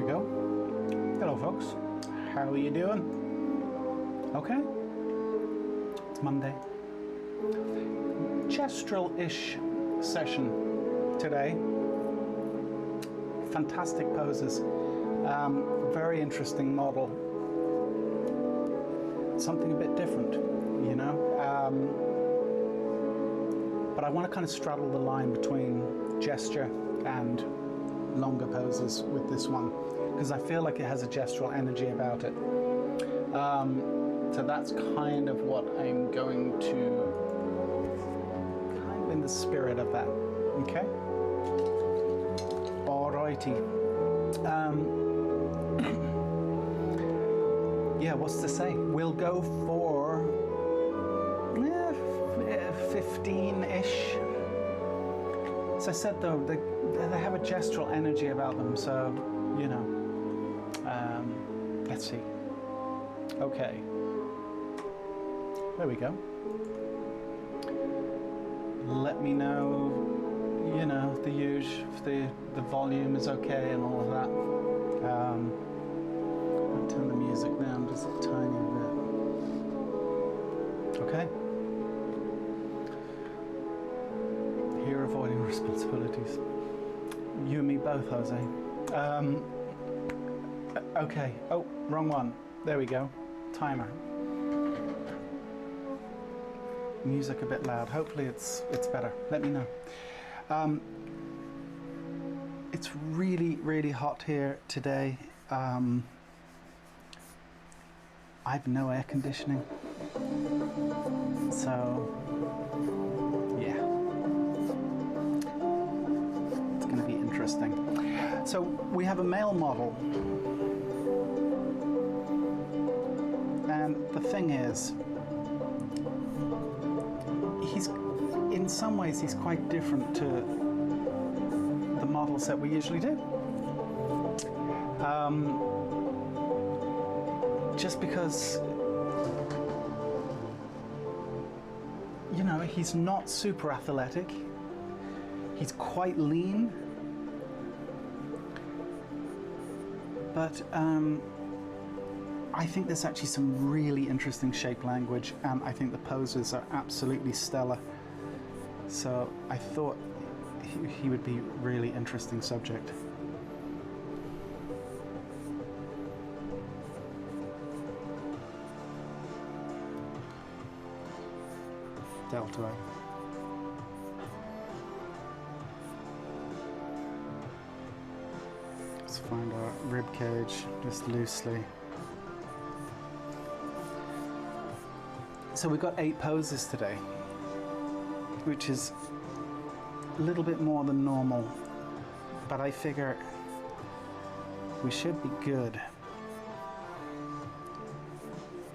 go. Hello folks, how are you doing? Okay? It's Monday. Gestural-ish session today. Fantastic poses. Very interesting model. Something a bit different, you know? But I want to kind of straddle the line between gesture and longer poses with this one, because I feel like it has a gestural energy about it. So that's kind of what I'm going to, kind of in the spirit of that, okay? Alrighty. Yeah, what's to say? We'll go for 15-ish. As I said though, they have a gestural energy about them, so, you know, let's see. Okay, there we go. Let me know, you know, the usual, if the volume is okay and all of that. I'll turn the music down just a tiny bit. Okay. Here, avoiding responsibilities. You and me both, Jose. Okay. Oh, wrong one. There we go. Timer. Music a bit loud. Hopefully it's better. Let me know. It's really hot here today. I have no air conditioning, so yeah, it's going to be interesting. So we have a male model, and the thing is, in some ways he's quite different to the models that we usually do. Just because, you know, he's not super athletic, he's quite lean, but I think there's actually some really interesting shape language, and I think the poses are absolutely stellar. So I thought he would be a really interesting subject. Deltoid. Let's find our rib cage just loosely. So we've got 8 poses today, which is a little bit more than normal, but I figure we should be good,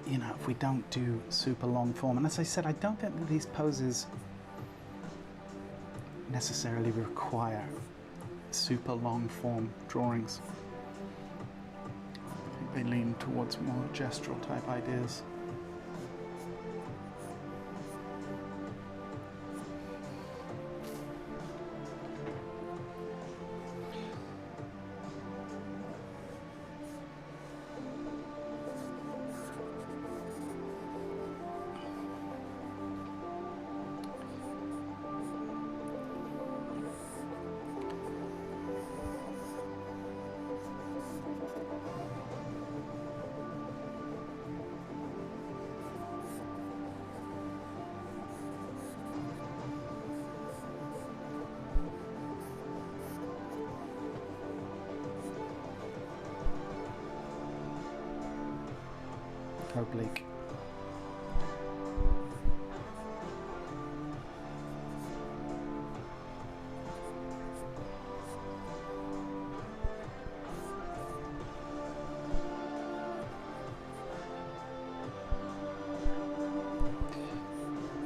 you know, if we don't do super long form. And as I said, I don't think that these poses necessarily require super long form drawings. I think they lean towards more gestural type ideas. Oblique.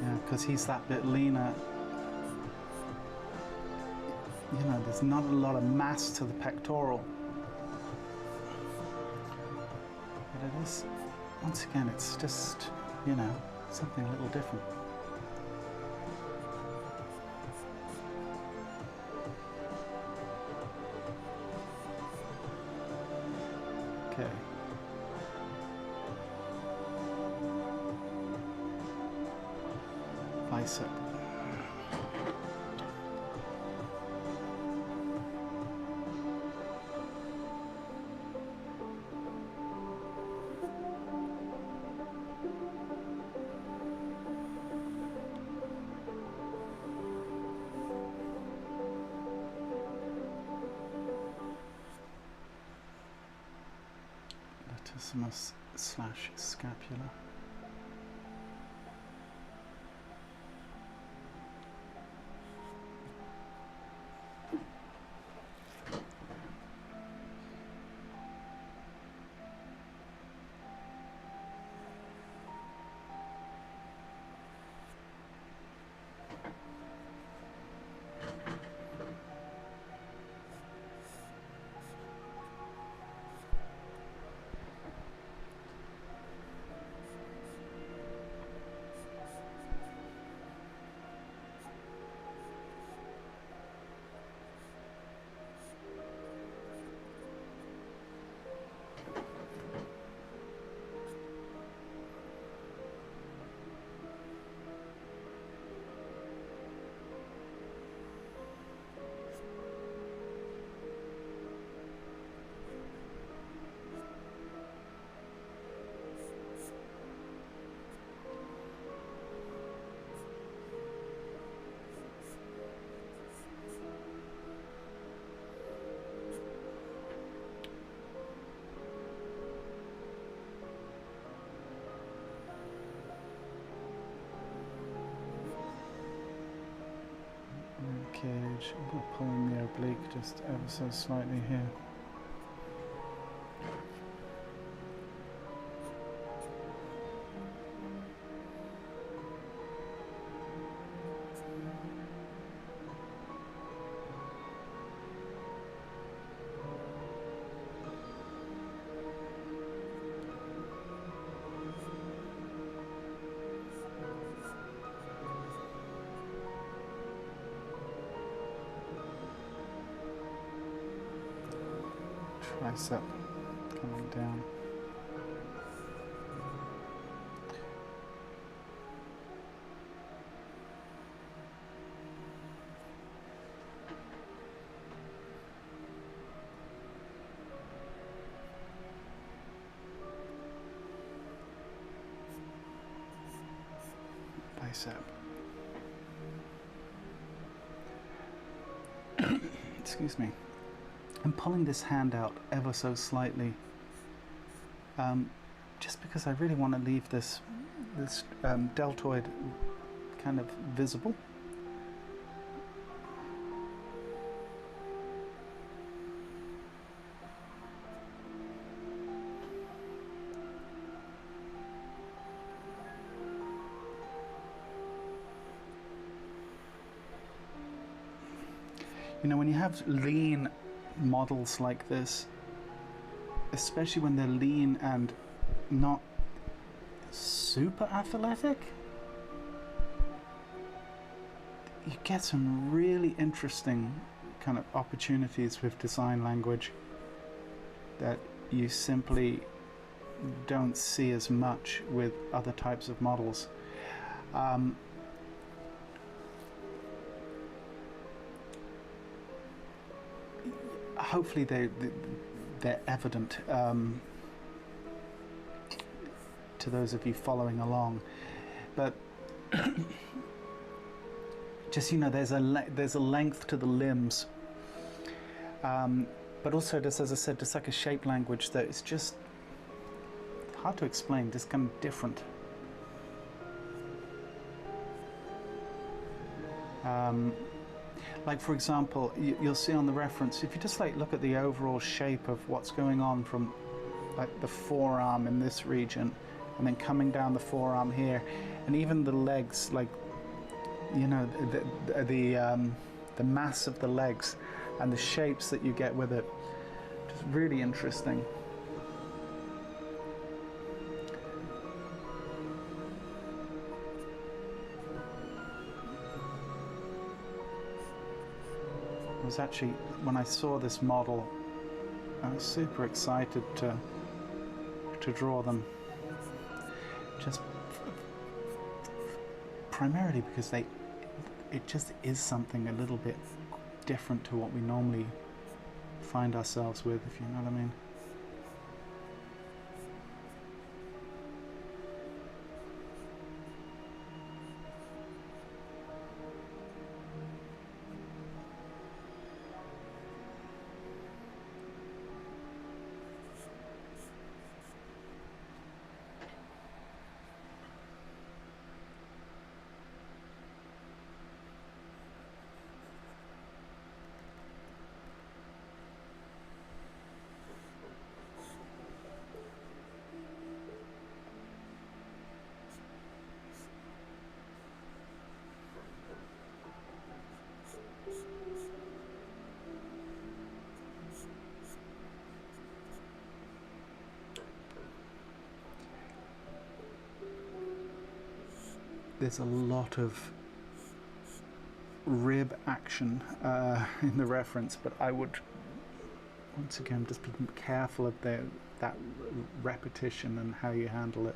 Yeah, because he's that bit leaner. You know, there's not a lot of mass to the pectoral. But it is, once again, it's just, you know, something a little different. bicep. Latissimus / scapula. Cage. I'm pulling the oblique just ever so slightly here. Tricep coming down. Bicep. Excuse me. I'm pulling this hand out ever so slightly, just because I really want to leave this deltoid kind of visible. You know, when you have lean models like this, especially when they're lean and not super athletic, you get some really interesting kind of opportunities with design language that you simply don't see as much with other types of models. Hopefully they're evident to those of you following along, but just, you know, there's a length to the limbs, but also just, as I said, just like a shape language that is just hard to explain, just kind of different. Like, for example, you'll see on the reference, if you just like look at the overall shape of what's going on from like the forearm in this region and then coming down the forearm here, and even the legs, like, you know, the mass of the legs and the shapes that you get with it, just really interesting. I was actually, when I saw this model, I was super excited to draw them. Just primarily because it just is something a little bit different to what we normally find ourselves with, if you know what I mean. There's a lot of rib action in the reference, but I would once again just be careful of that repetition and how you handle it.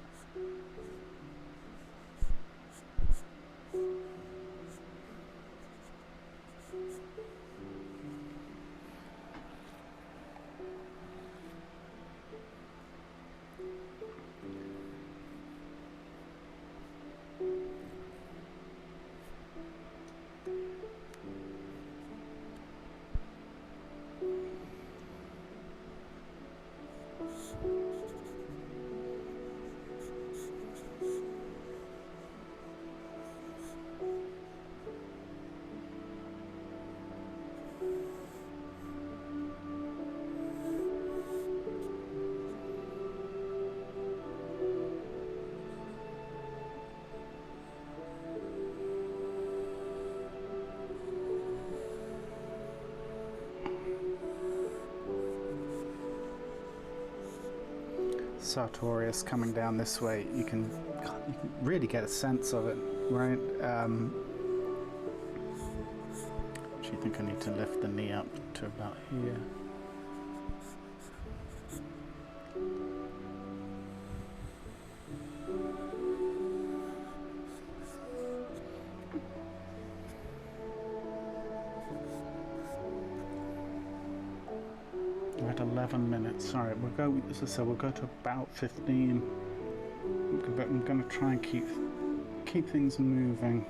Sartorius coming down this way, you can really get a sense of it, right? Actually, I think I need to lift the knee up to about here. We're at 11 minutes. Sorry, we'll go. As I said, we'll go to about 15. But I'm going to try and keep things moving.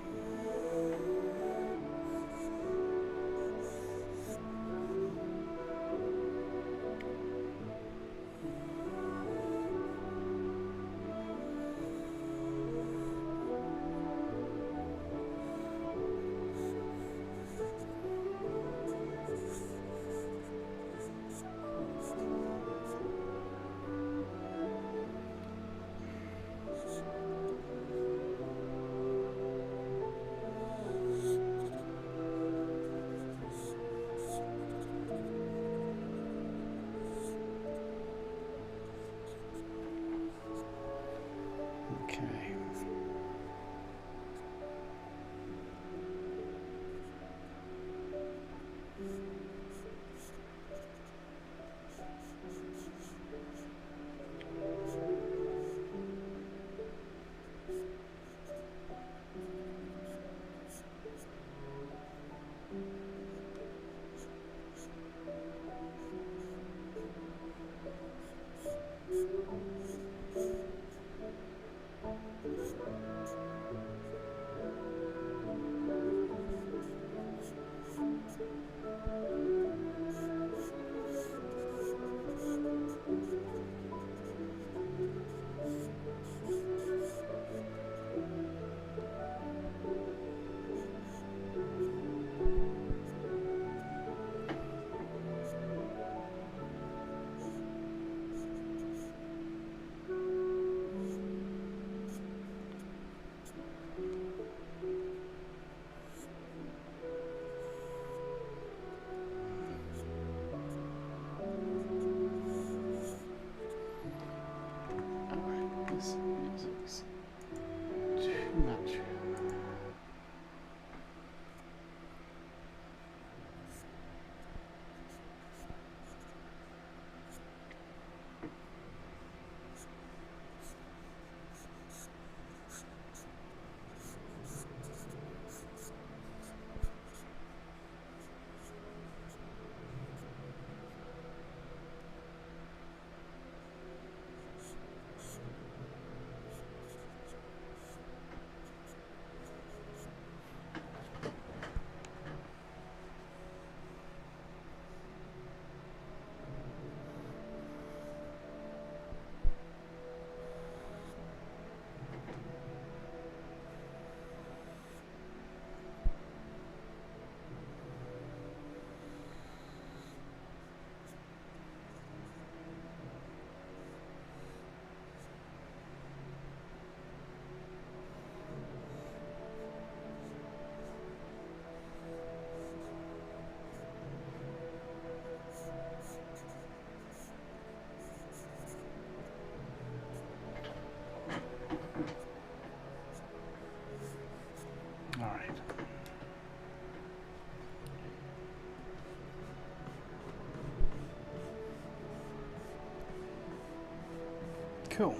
Cool.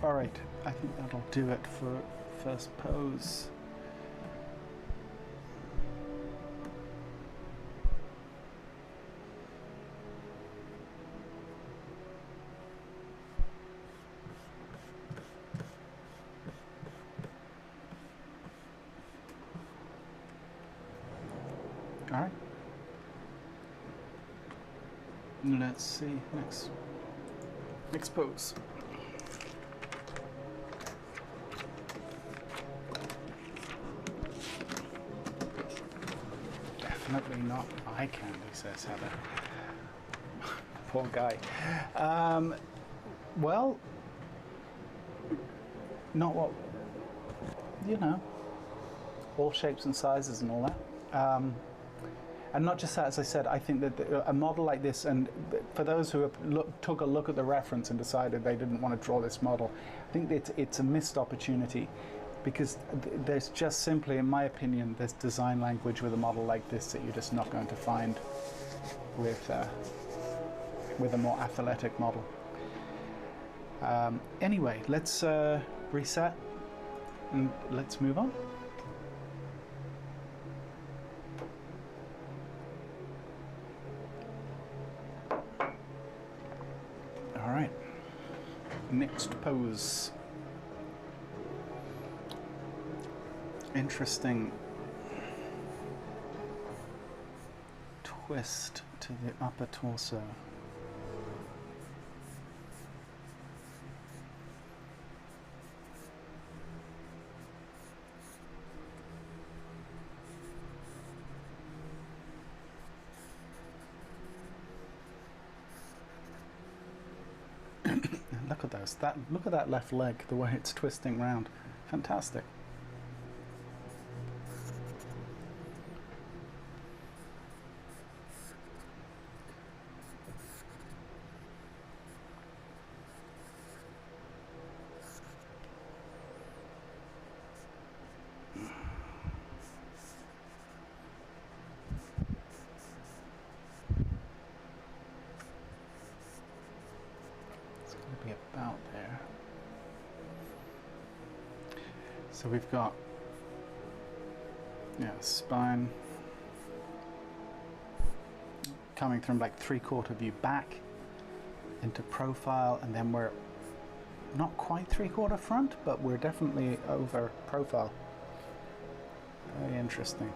All right, I think that'll do it for first pose. All right. Let's see, next pose. Definitely not eye candy, says Heather. Poor guy. Well, not what, you know, all shapes and sizes and all that. And not just that, as I said, I think that a model like this, and for those who have took a look at the reference and decided they didn't want to draw this model, I think it's a missed opportunity, because there's just simply, in my opinion, there's design language with a model like this that you're just not going to find with a more athletic model. Anyway, let's reset and let's move on. All right, next pose. Interesting twist to the upper torso. Look at those. Look at that left leg, the way it's twisting round. Fantastic. Be about there. So we've got, yeah, spine coming from like 3/4 view back into profile, and then we're not quite 3/4 front, but we're definitely over profile. Very interesting.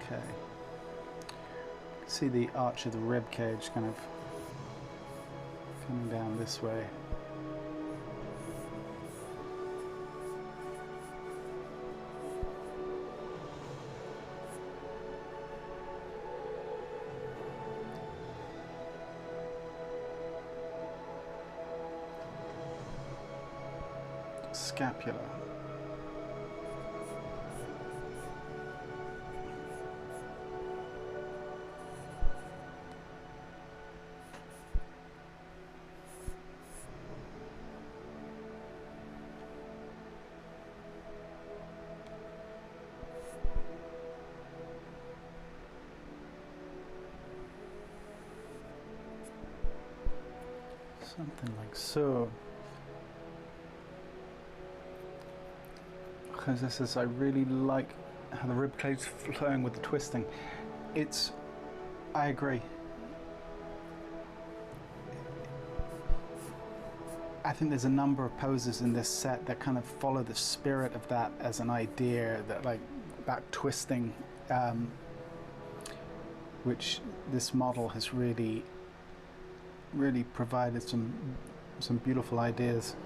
Okay. See the arch of the rib cage kind of coming down this way. Scapula. Something like so. Because this is, I really like how the rib cage is flowing with the twisting. I agree. I think there's a number of poses in this set that kind of follow the spirit of that as an idea, that like back twisting, which this model has really provided some beautiful ideas.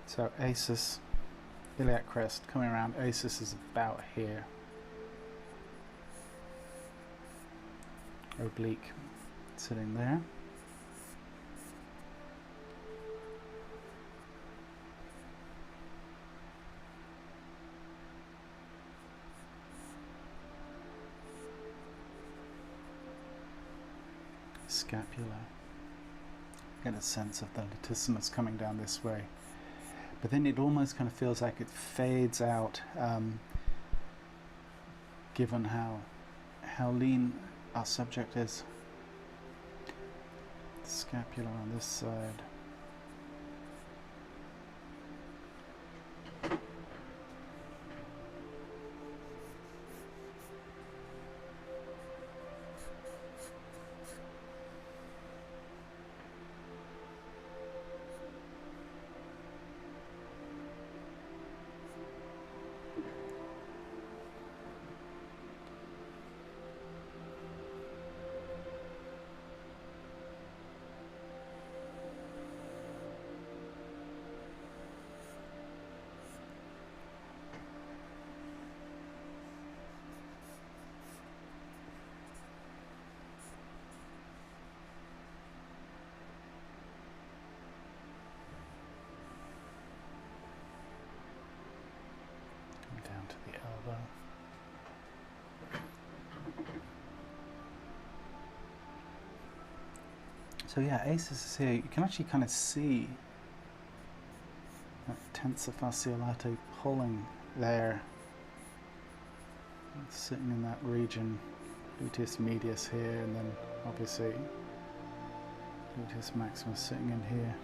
So Asus, iliac crest coming around. Asus is about here. Oblique sitting there. scapula. Get a sense of the latissimus coming down this way. But then it almost kind of feels like it fades out, given how lean our subject is. Scapula on this side. Down to the elbow. So yeah, aces is here. You can actually kind of see that tensor fasciolate pulling there. It's sitting in that region. Gluteus medius here, and then obviously gluteus maximus sitting in here.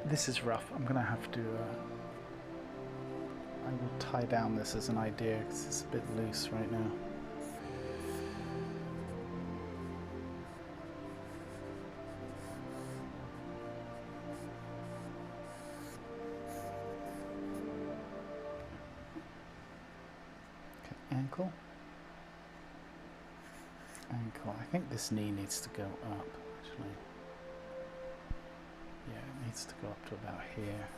This is rough. I'm gonna have to I will tie down this as an idea because it's a bit loose right now. Okay, ankle. Ankle. I think this knee needs to go up actually. Yeah, it needs to go up to about here.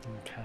Okay.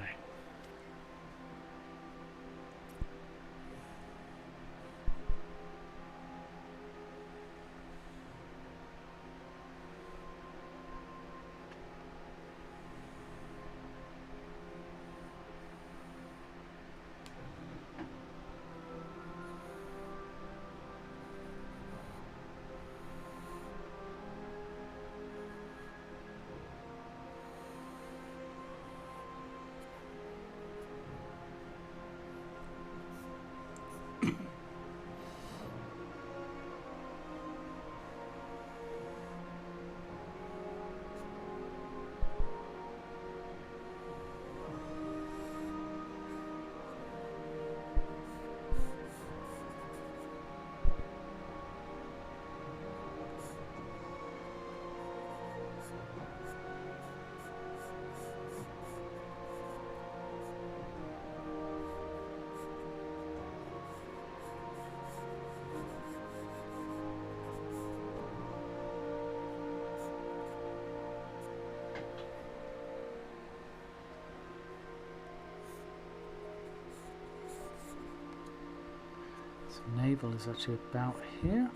Navel is actually about here.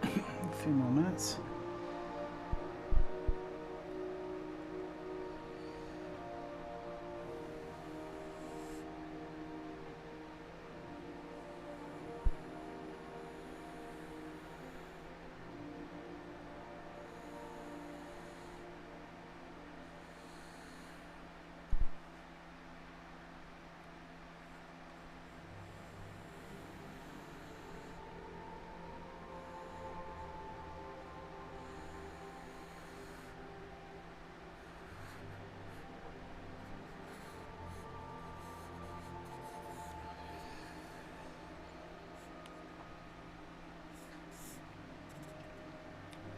A few more minutes.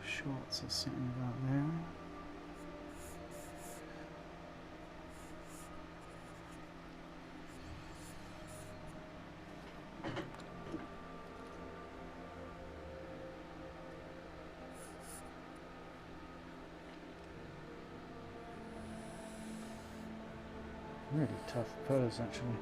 Shorts are sitting about there. Really tough pose, actually.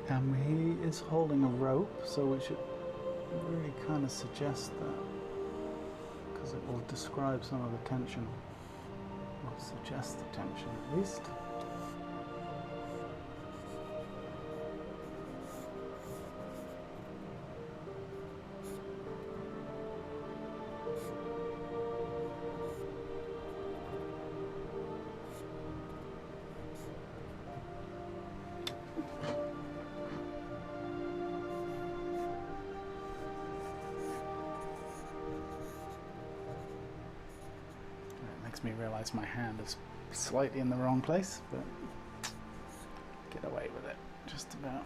And he is holding a rope, so it should really kind of suggest that, because it will describe some of the tension, or suggest the tension at least. makes me realize my hand is slightly in the wrong place, but get away with it just about.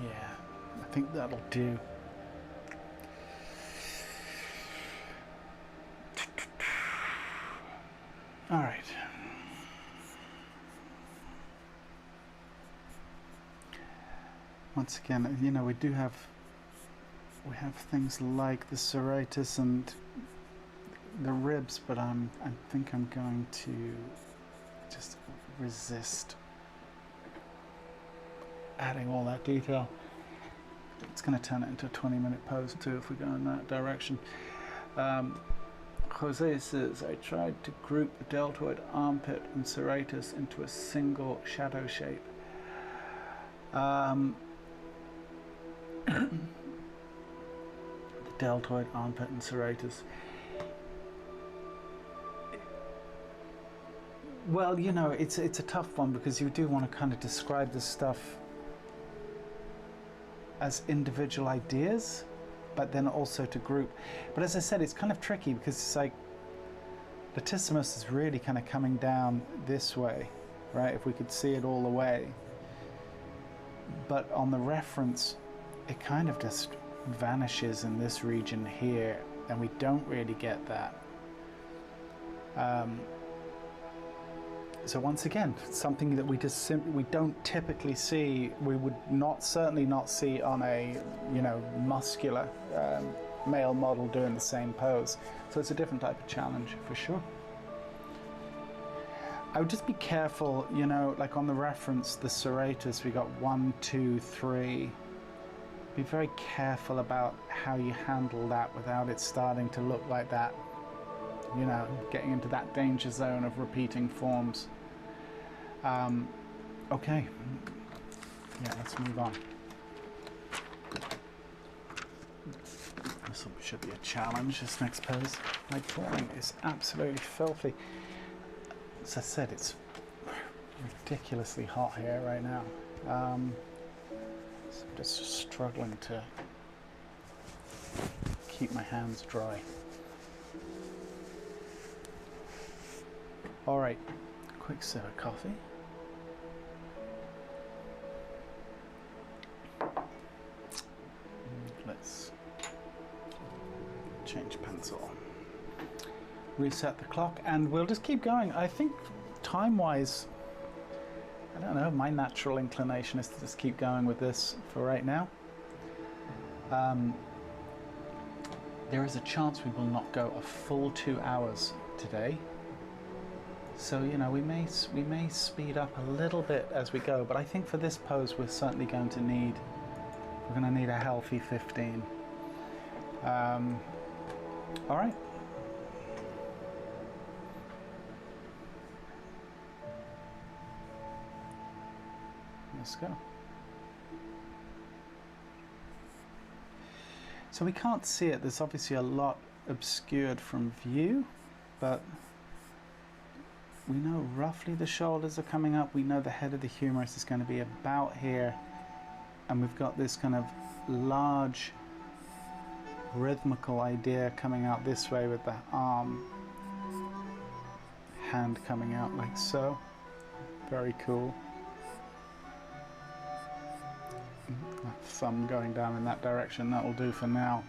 Yeah, I think that'll do. All right. Once again, you know, we have things like the serratus and the ribs, but I think I'm going to just resist adding all that detail. It's going to turn it into a 20-minute pose too if we go in that direction. Jose says, I tried to group the deltoid armpit and serratus into a single shadow shape. The deltoid armpit and serratus. Well, you know, it's a tough one because you do want to kind of describe this stuff as individual ideas, but then also to group. But as I said, it's kind of tricky because it's like latissimus is really kind of coming down this way, right? If we could see it all the way. But on the reference, it kind of just vanishes in this region here, and we don't really get that. So once again, something that we just we don't typically see. We would certainly not see on a, you know, muscular male model doing the same pose. So it's a different type of challenge for sure. I would just be careful, you know, like on the reference, the serratus, we got 1, 2, 3. Be very careful about how you handle that without it starting to look like that, you know, getting into that danger zone of repeating forms. Okay, yeah, let's move on. This should be a challenge, this next pose. My drawing is absolutely filthy. As I said, it's ridiculously hot here right now. So I'm just struggling to keep my hands dry. All right, quick sip of coffee. Let's change pencil. Reset the clock, and we'll just keep going. I think time-wise, I don't know, my natural inclination is to just keep going with this for right now. There is a chance we will not go a full 2 hours today. So, you know, we may speed up a little bit as we go, but I think for this pose we're certainly going to need, a healthy 15. All right. Let's go. So we can't see it. There's obviously a lot obscured from view, but we know roughly the shoulders are coming up. We know the head of the humerus is going to be about here, and we've got this kind of large rhythmical idea coming out this way with the arm, hand coming out like so. Very cool. Thumb going down in that direction, that will do for now.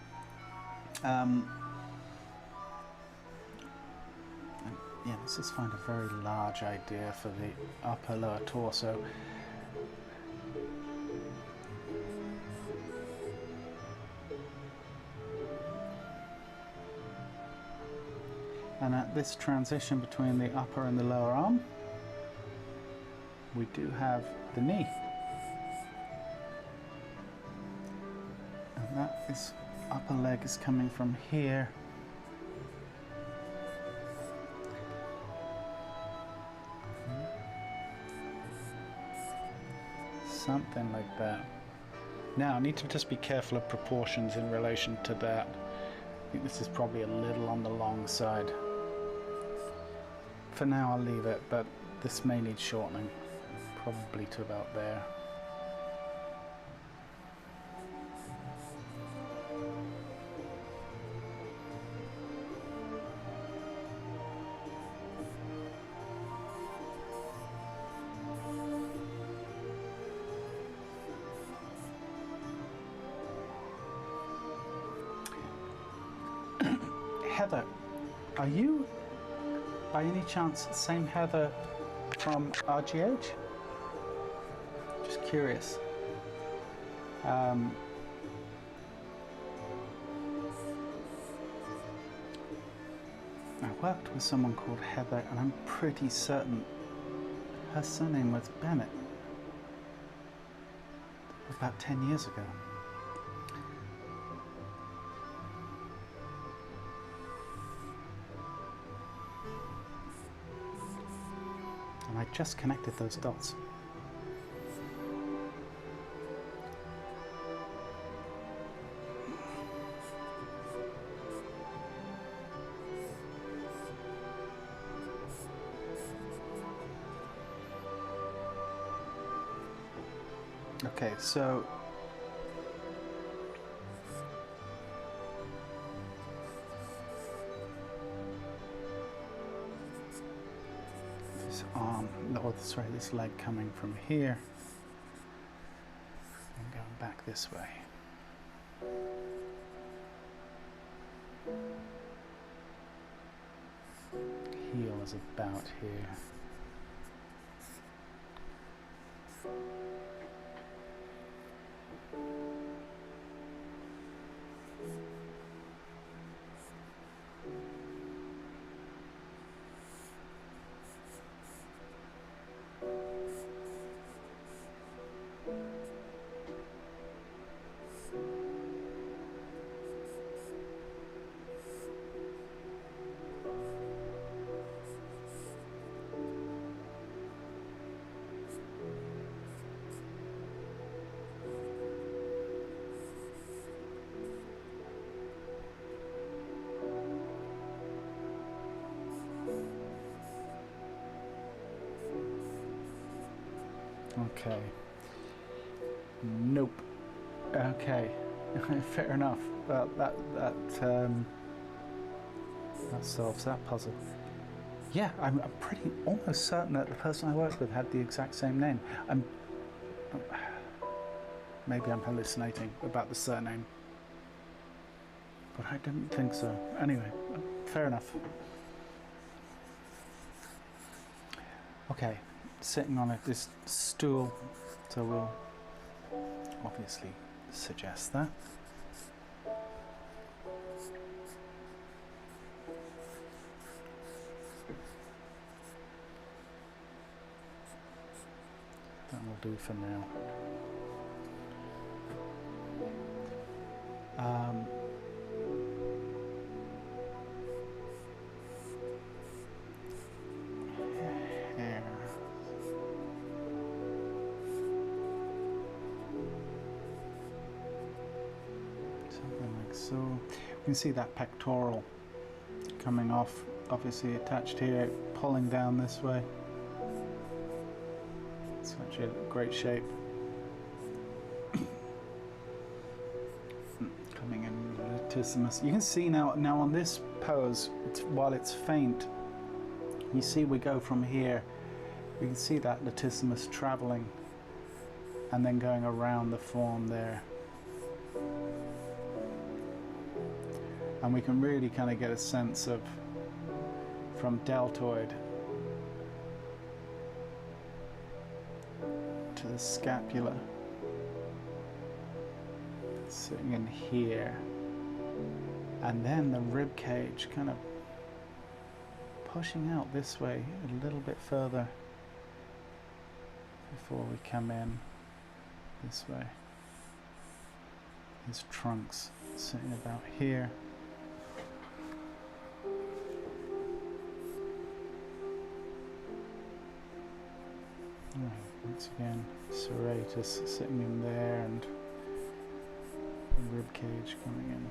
Yeah, let's just find a very large idea for the upper lower torso. And at this transition between the upper and the lower arm, we do have the knee. And that is, upper leg is coming from here. Something like that. Now I need to just be careful of proportions in relation to that. I think this is probably a little on the long side. For now I'll leave it, but this may need shortening, probably to about there. Heather, are you by any chance the same Heather from RGH? Just curious. I worked with someone called Heather, and I'm pretty certain her surname was Bennett about 10 years ago. And I just connected those dots. Okay, so this arm, or sorry, this leg coming from here and going back this way. Heel is about here. Okay. Nope. Okay. Fair enough. Well, that solves that puzzle. Yeah, I'm pretty almost certain that the person I worked with had the exact same name. Maybe I'm hallucinating about the surname, but I didn't think so. Anyway, fair enough. Okay. Sitting on this stool, so we'll obviously suggest that. That will do for now. So you can see that pectoral coming off, obviously attached here, pulling down this way. Such a great shape. Coming in latissimus. You can see now on this pose, while it's faint, you see we go from here. We can see that latissimus traveling and then going around the form there. And we can really kind of get a sense of, from deltoid to the scapula, sitting in here, and then the rib cage kind of pushing out this way a little bit further before we come in this way. His trunk's sitting about here. Once again, serratus sitting in there, and rib cage coming in.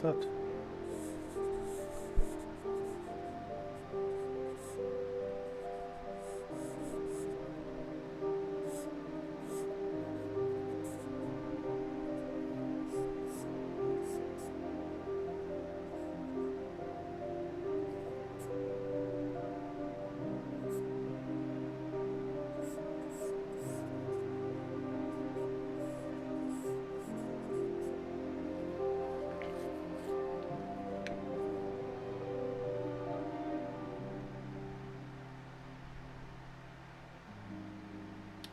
Foot.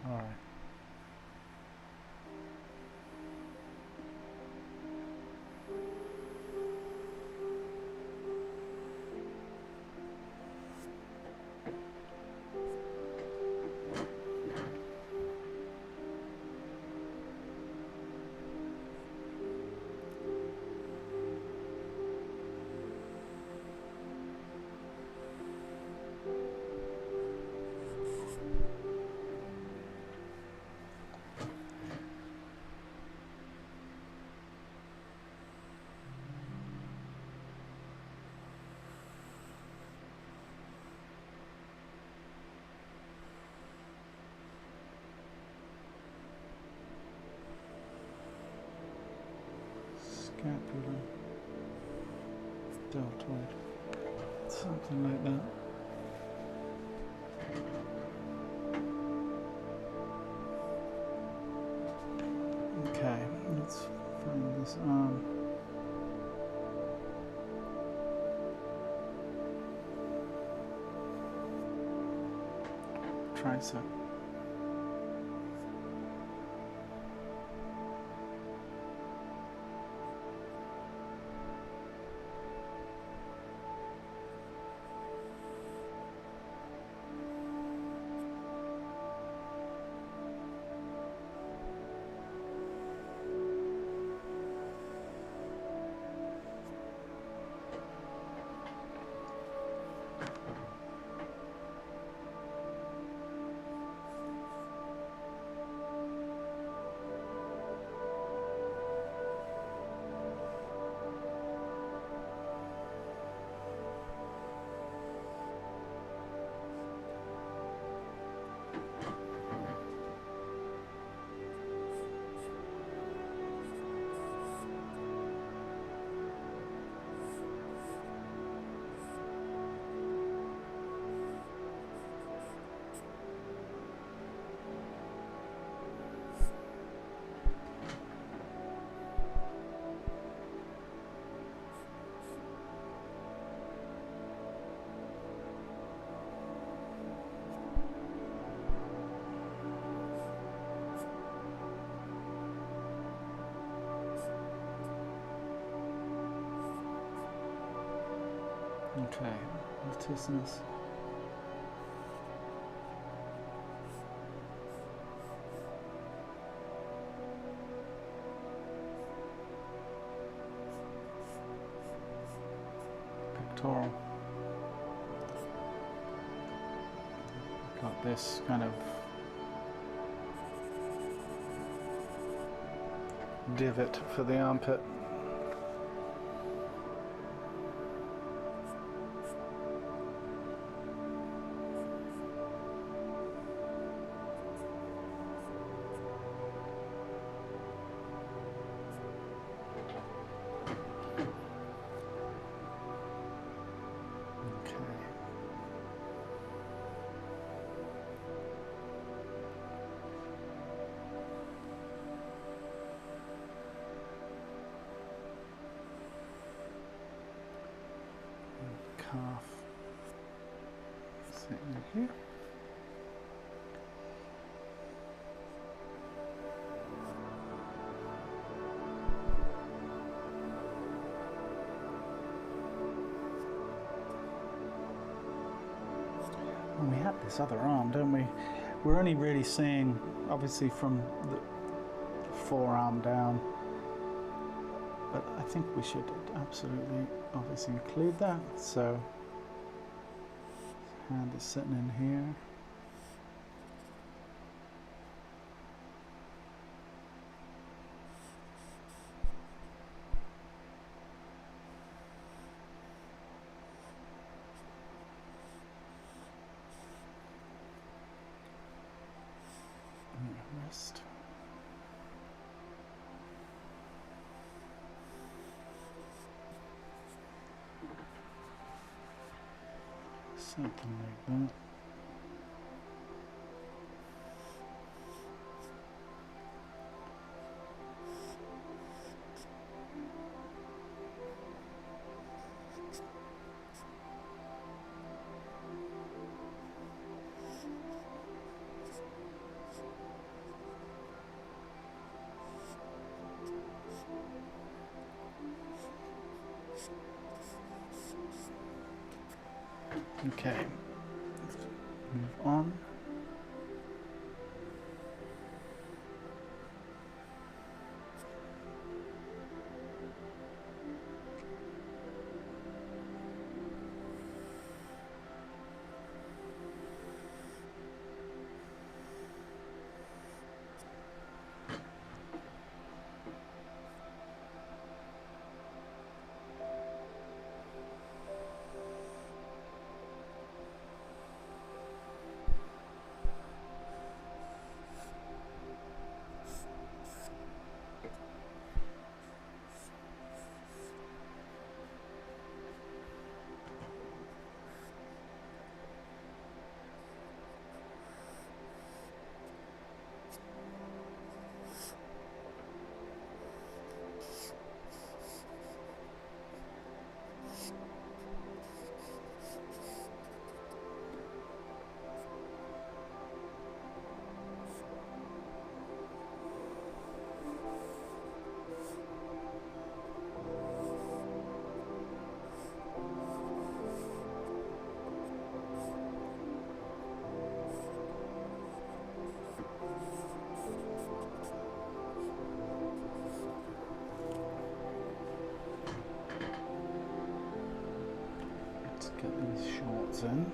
All right. Scapula, deltoid, something like that. Okay, let's find this arm. Tricep. Okay, latissimus. Pectoral. Got this kind of divot for the armpit. Calf sitting here. this other arm, don't we? We're only really seeing, obviously, from the forearm down, but I think we should absolutely, obviously, include that. So, hand is sitting in here. Wrist. Something like that. Okay, let's move on. Get these shorts in.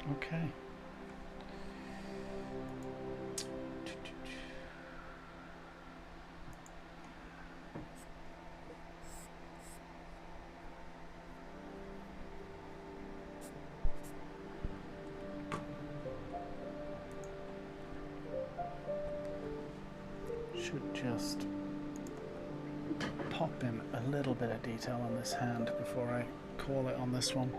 Okay. Should just pop in a little bit of detail on this hand before I call it on this one.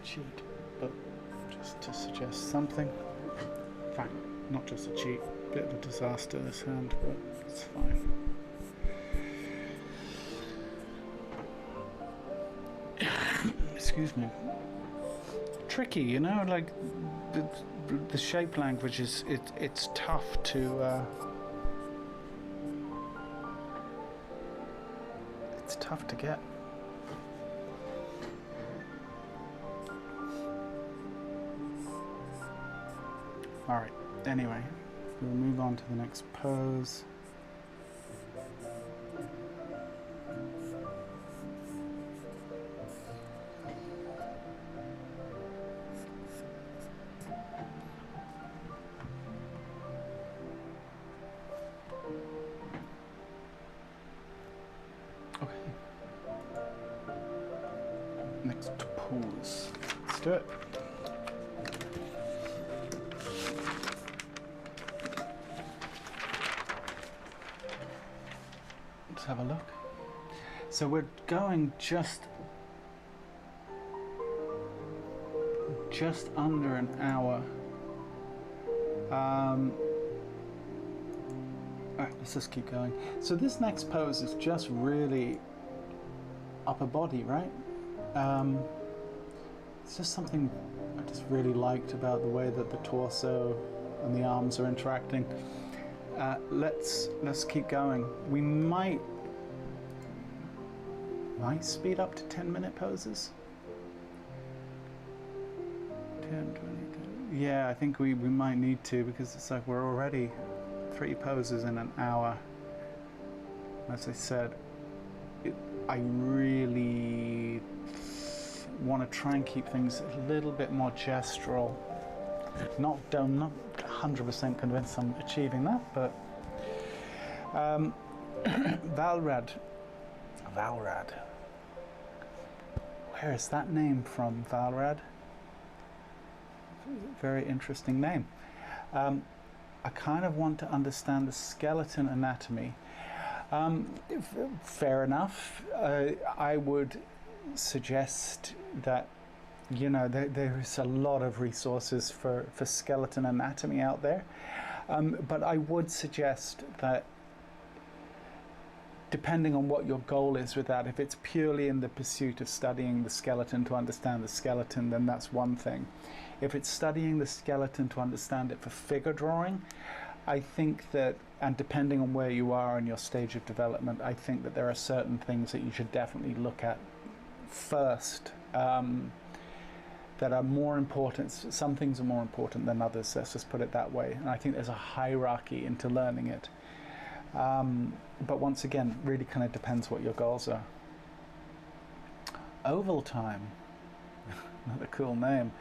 Cheat, but just to suggest something. In fact, not just a cheat, bit of a disaster this hand, but it's fine. Excuse me. Tricky, you know, like the shape language is it's tough to get. All right, anyway, we'll move on to the next pose. Okay. Next pose. Let's do it. Let's have a look. So we're going just under an hour. Alright, let's just keep going. So this next pose is just really upper body, right? It's just something I just really liked about the way that the torso and the arms are interacting. Let's keep going. We might speed up to 10-minute poses. 10, 20, 30. Yeah, I think we might need to, because it's like we're already 3 poses in an hour. As I said, I really want to try and keep things a little bit more gestural. I'm not 100% convinced I'm achieving that, but Valrad. Where is that name from, Valrad? Very interesting name. I kind of want to understand the skeleton anatomy. Fair enough. I would suggest that, you know, there is a lot of resources for skeleton anatomy out there, but I would suggest that, depending on what your goal is with that, if it's purely in the pursuit of studying the skeleton to understand the skeleton, then that's one thing. If it's studying the skeleton to understand it for figure drawing, I think that, and depending on where you are in your stage of development, I think that there are certain things that you should definitely look at first, that are more important. Some things are more important than others, let's just put it that way. And I think there's a hierarchy into learning it. But once again, really kind of depends what your goals are. Oval Time, another cool name.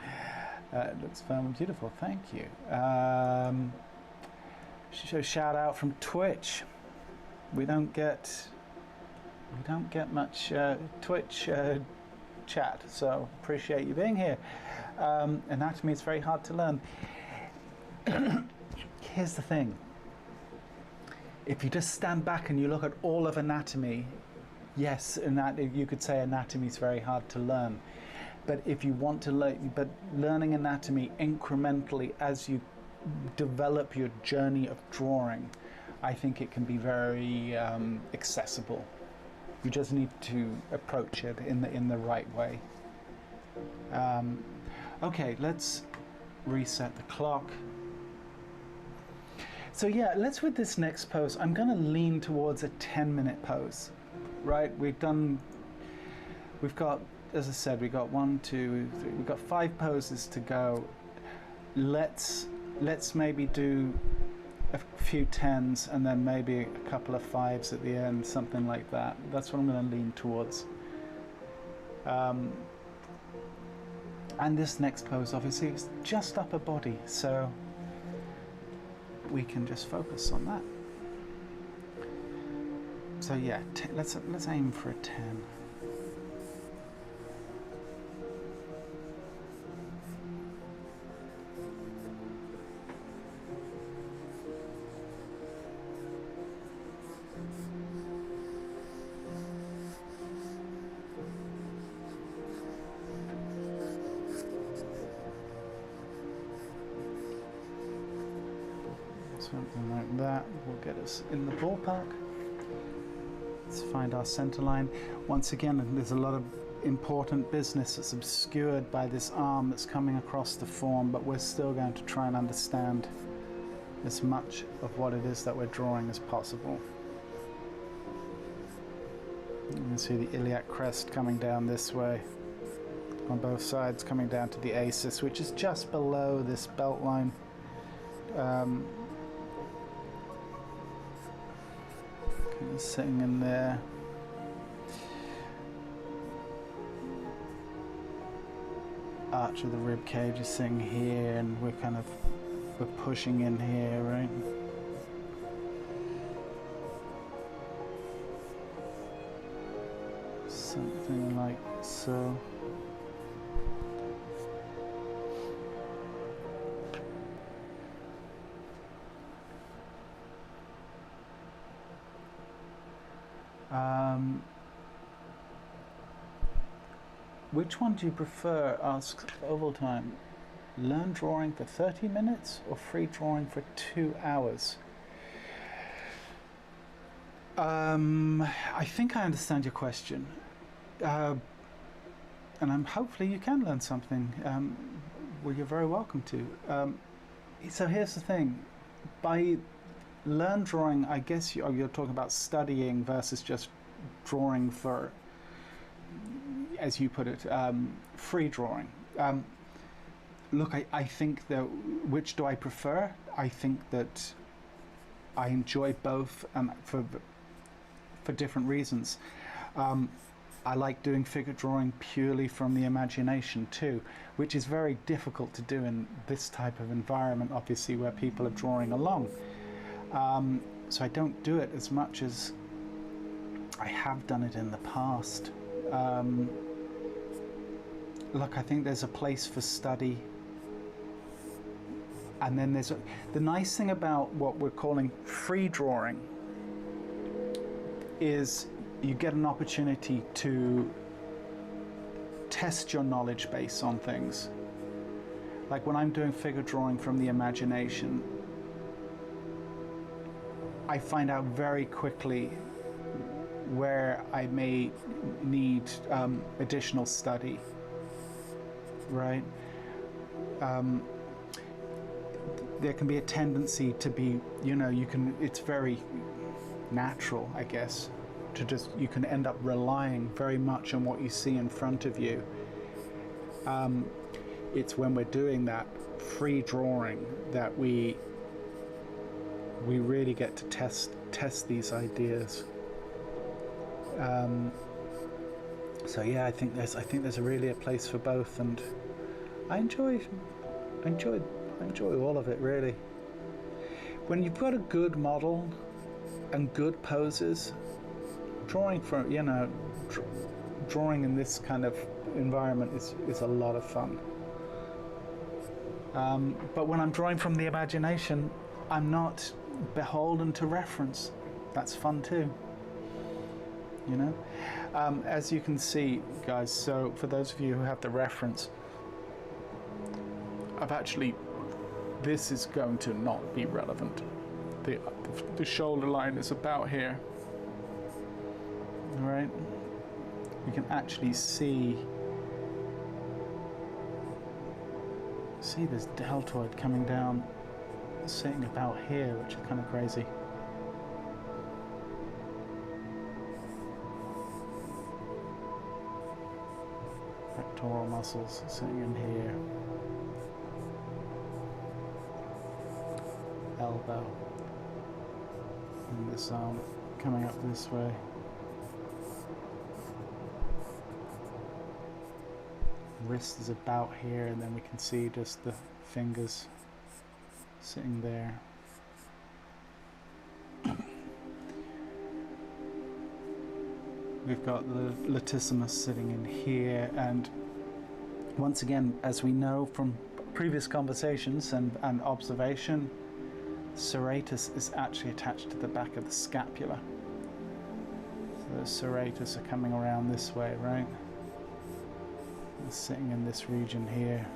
It looks fun and beautiful, thank you. Shout out from Twitch. We don't get much Twitch chat, so appreciate you being here. Anatomy is very hard to learn. Here's the thing. If you just stand back and you look at all of anatomy, yes, you could say anatomy is very hard to learn. But if you want to learning anatomy incrementally as you develop your journey of drawing, I think it can be very accessible. You just need to approach it in the right way. Okay, let's reset the clock. So yeah, let's with this next pose, I'm going to lean towards a 10-minute pose, right? We've got, as I said, we got 1, 2, 3, we've got 5 poses to go. Let's maybe do a few 10s and then maybe a couple of 5s at the end, something like that. That's what I'm going to lean towards. And this next pose, obviously, is just upper body, so we can just focus on that. So yeah, let's aim for a 10. Something like that will get us in the ballpark. Let's find our center line. Once again, there's a lot of important business that's obscured by this arm that's coming across the form, but we're still going to try and understand as much of what it is that we're drawing as possible. You can see the iliac crest coming down this way on both sides, coming down to the acis, which is just below this belt line. kind of sitting in there. Arch of the rib cage is sitting here, and we're pushing in here, right? Something like so. Which one do you prefer? Asks Oval Time. Learn drawing for 30 minutes or free drawing for 2 hours? I think I understand your question. And hopefully you can learn something. Well, you're very welcome to. So here's the thing. By learn drawing, I guess you're talking about studying versus just drawing for, as you put it, free drawing. Look, I think that, which do I prefer? I think that I enjoy both for different reasons. I like doing figure drawing purely from the imagination too, which is very difficult to do in this type of environment, obviously, where people are drawing along. So I don't do it as much as I have done it in the past. Look, I think there's a place for study. And then there's the nice thing about what we're calling free drawing is you get an opportunity to test your knowledge base on things. Like when I'm doing figure drawing from the imagination, I find out very quickly where I may need additional study, right? There can be a tendency to be, it's very natural, I guess, to you can end up relying very much on what you see in front of you. It's when we're doing that free drawing that we really get to test these ideas. So yeah, I think there's really a place for both, and I enjoy all of it, really. When you've got a good model and good poses, drawing drawing in this kind of environment is a lot of fun. But when I'm drawing from the imagination, I'm not beholden to reference. That's fun too. As you can see, guys, so for those of you who have the reference, this is going to not be relevant. The shoulder line is about here. All right? You can actually see this deltoid coming down, sitting about here, which is kind of crazy. Pectoral muscles sitting in here. Elbow. And this arm coming up this way. Wrist is about here, and then we can see just the fingers sitting there. We've got the latissimus sitting in here, and once again, as we know from previous conversations and observation, serratus is actually attached to the back of the scapula. So the serratus are coming around this way, right? They're sitting in this region here.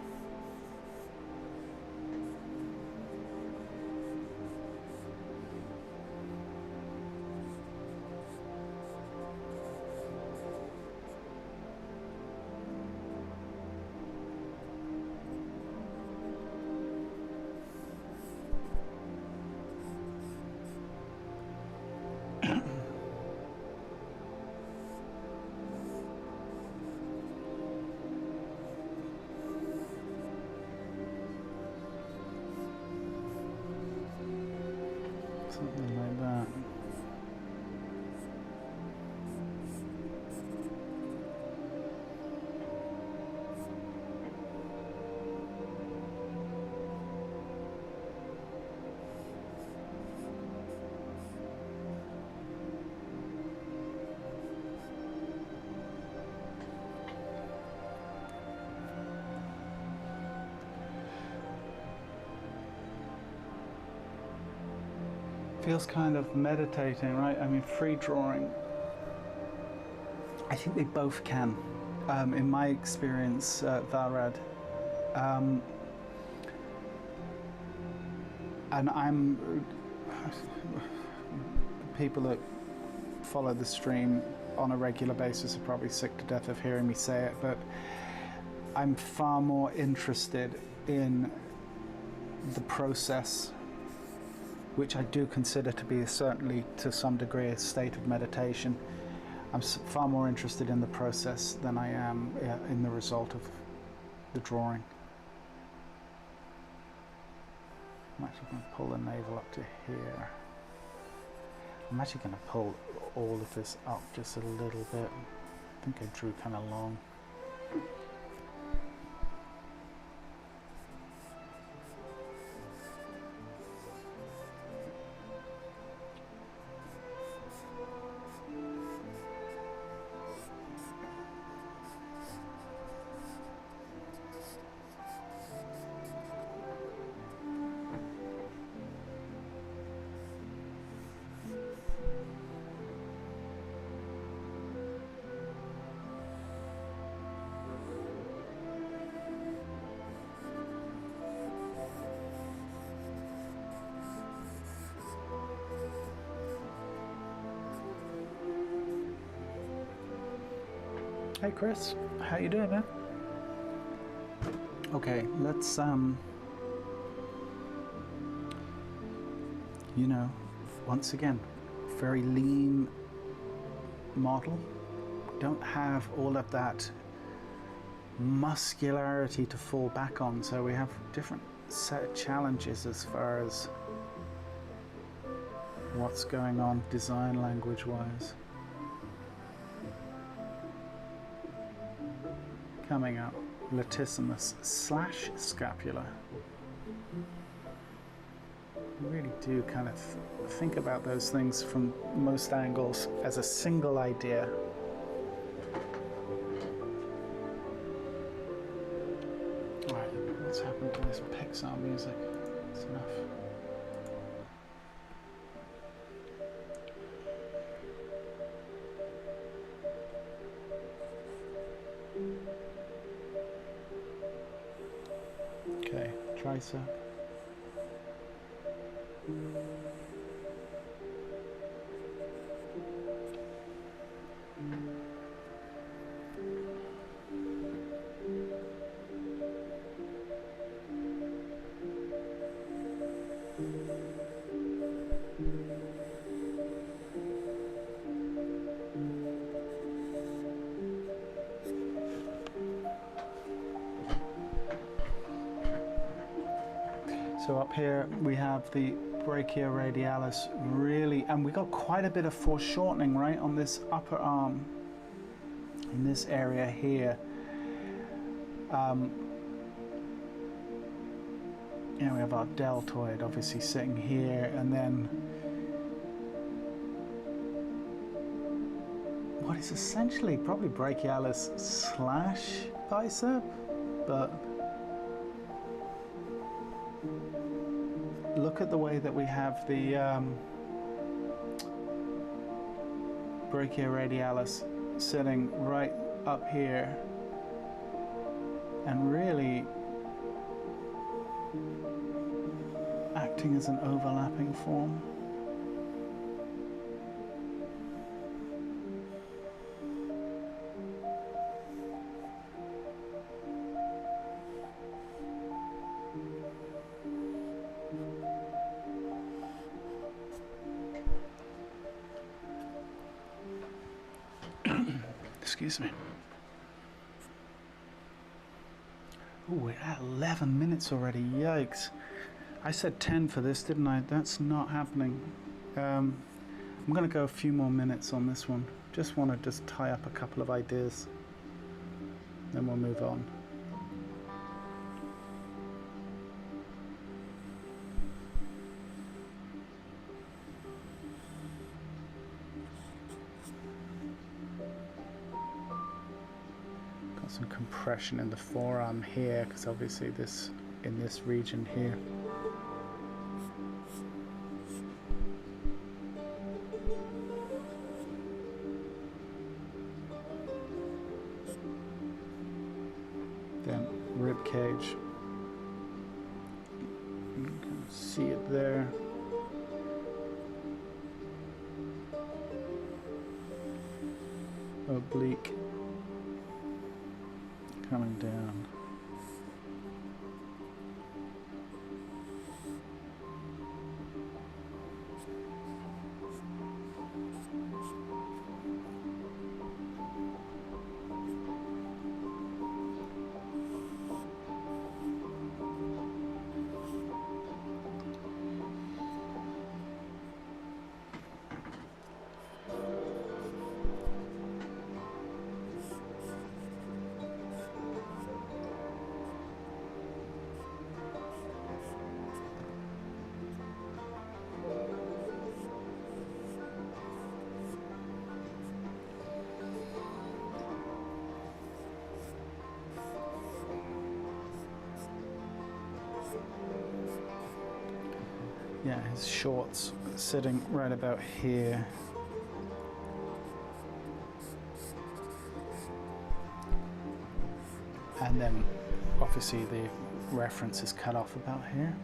that. Feels kind of meditating, right? I mean, free drawing. I think they both can. In my experience, Valrad. And people that follow the stream on a regular basis are probably sick to death of hearing me say it, but I'm far more interested in the process, which I do consider to be certainly to some degree a state of meditation. I'm far more interested in the process than I am in the result of the drawing. I'm actually going to pull the navel up to here. I'm actually going to pull all of this up just a little bit. I think I drew kind of long. Hey Chris, how you doing, man? Okay, let's you know, once again, very lean model. Don't have all of that muscularity to fall back on, so we have different set of challenges as far as what's going on design language wise. Coming up, latissimus / scapula. You really do kind of think about those things from most angles as a single idea. Alright, what's happened to this Pixar music? It's enough. Okay, tricep. So up here we have the brachioradialis, really, and we got quite a bit of foreshortening right on this upper arm in this area here. Yeah, we have our deltoid obviously sitting here, and then what is essentially probably brachialis / bicep, but look at the way that we have the brachioradialis sitting right up here, and really acting as an overlapping form. Excuse me. Oh, we're at 11 minutes already. Yikes. I said 10 for this, didn't I? That's not happening. I'm going to go a few more minutes on this one. Just want to just tie up a couple of ideas. Then we'll move on. Got some compression in the forearm here, because obviously this in this region here. Then rib cage. You can see it there. Oblique coming down. Yeah, his shorts sitting right about here. And then obviously the reference is cut off about here.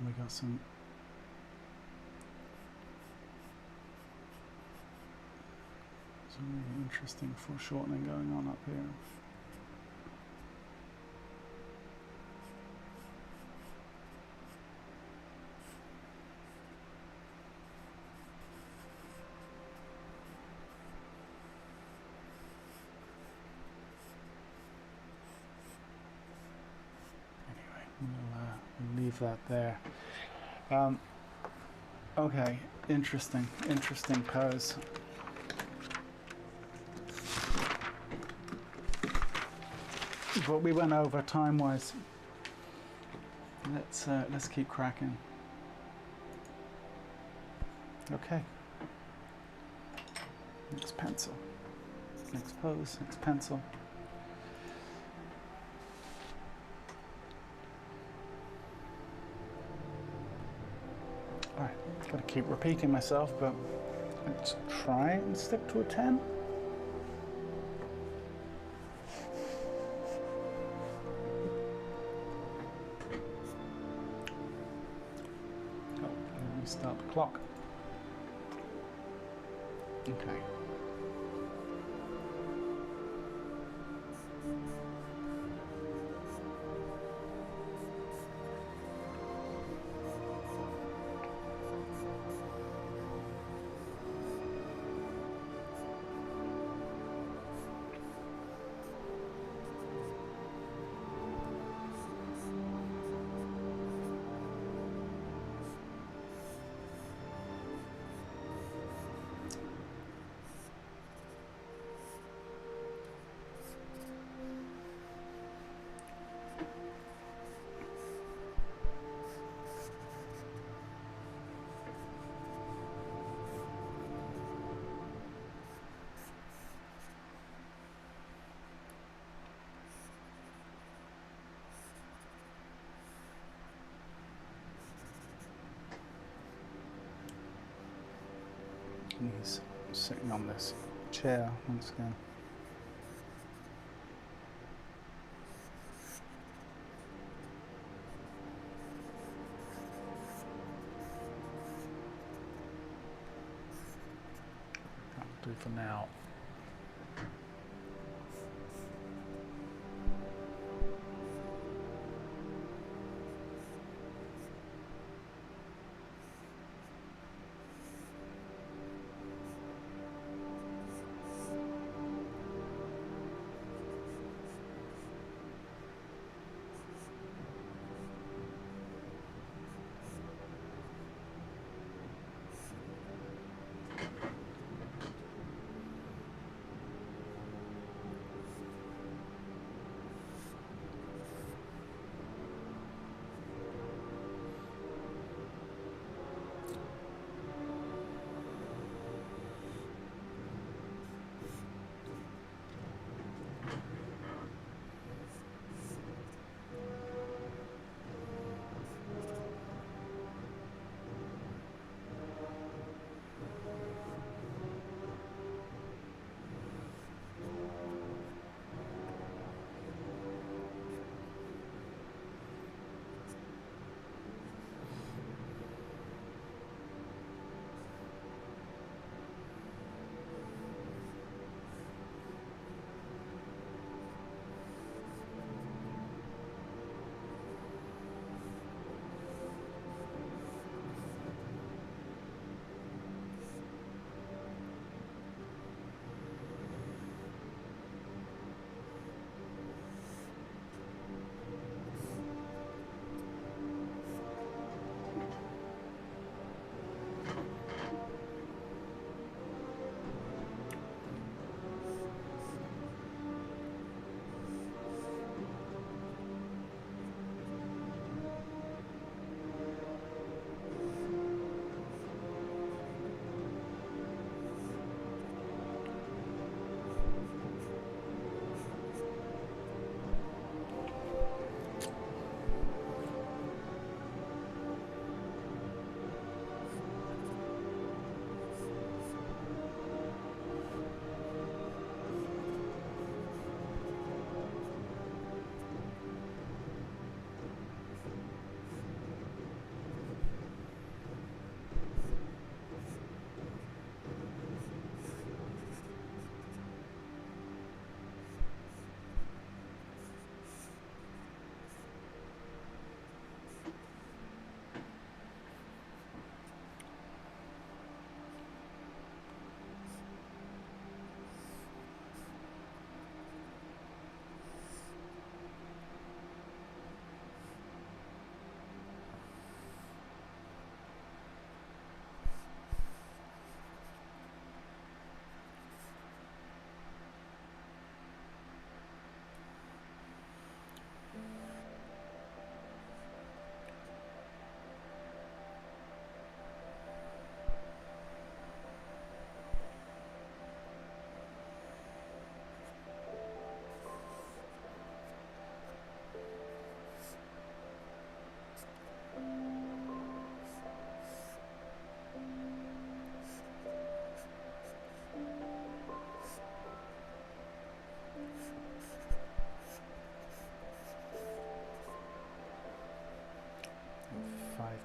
We got some really interesting foreshortening going on up here. We'll leave that there. Okay, interesting pose. But we went over time-wise. Let's keep cracking. Okay. Next pencil. Next pose. Next pencil. Alright, gotta keep repeating myself, but let's try and stick to a 10. Oh, let me start the clock. Okay. and he's sitting on this chair once again. That'll do for now.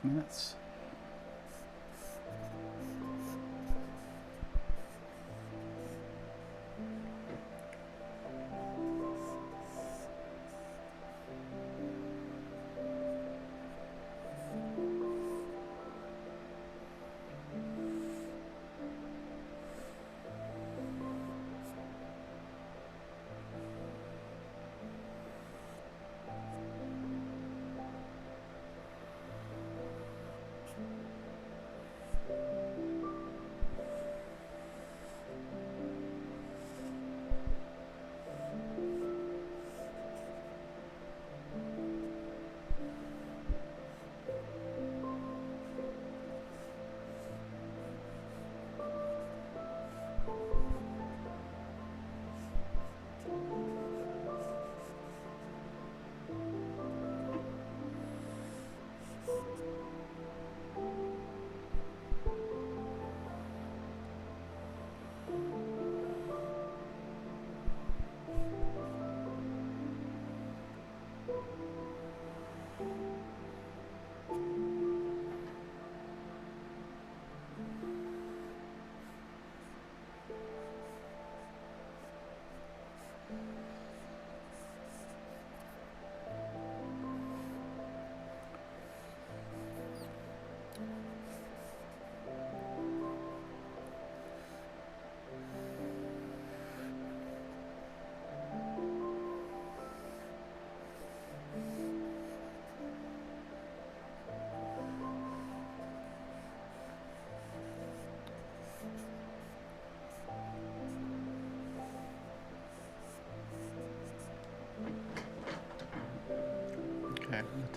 Minutes.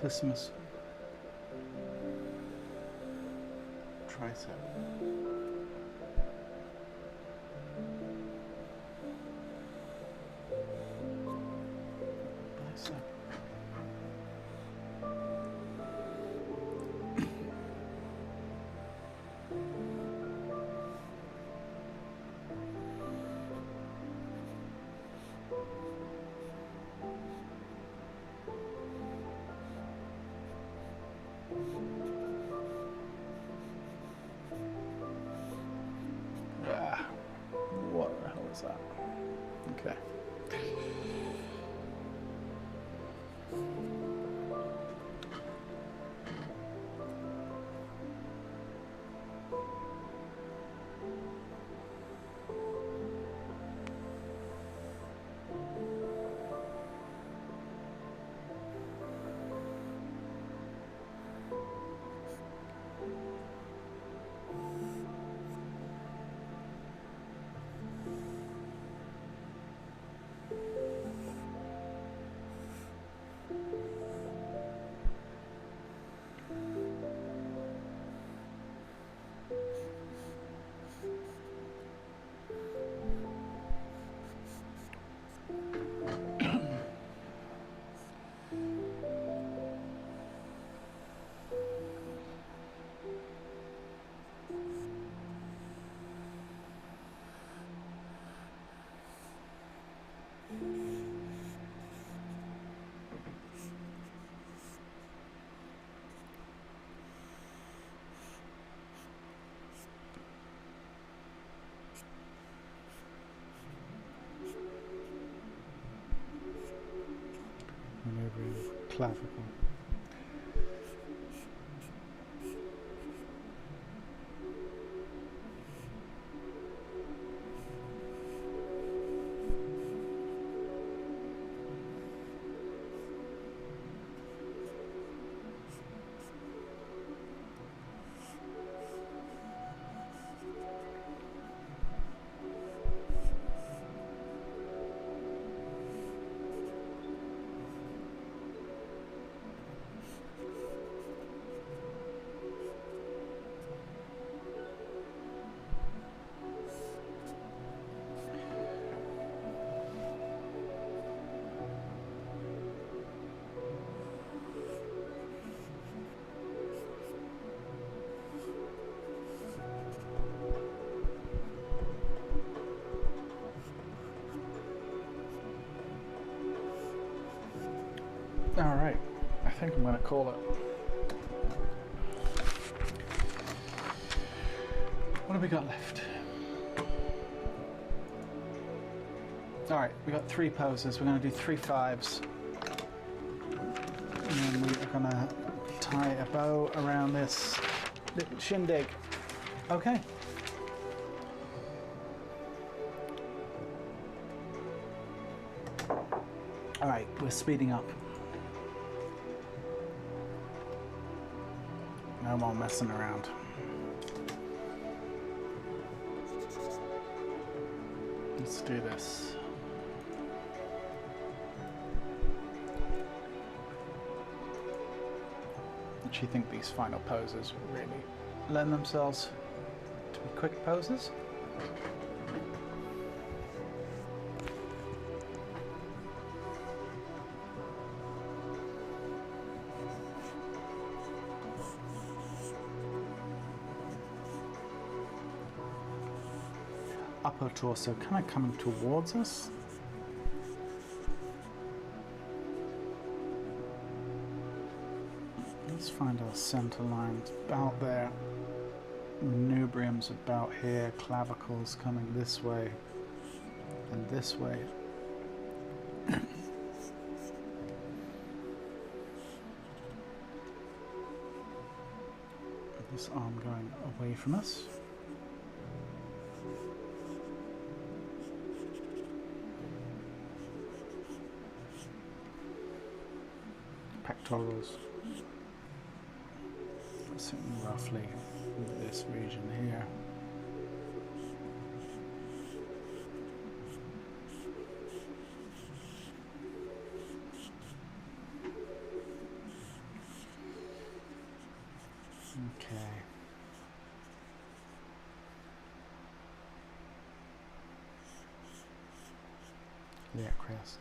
latissimus. Tricep. Bicep. Ah, what the hell is that? Okay. Maneuvering clavicle. All right, I think I'm going to call it. What have we got left? All right, we got 3 poses. We're going to do 3 5s. And then we are going to tie a bow around this little shindig. Okay. All right, we're speeding up. No more messing around. Let's do this. I actually think these final poses really lend themselves to be quick poses. Upper torso kind of coming towards us. Let's find our center line. It's about there. Manubrium's about here. Clavicles coming this way and this way. This arm going away from us. Pectorals. Sitting roughly in this region here. Yeah, crest.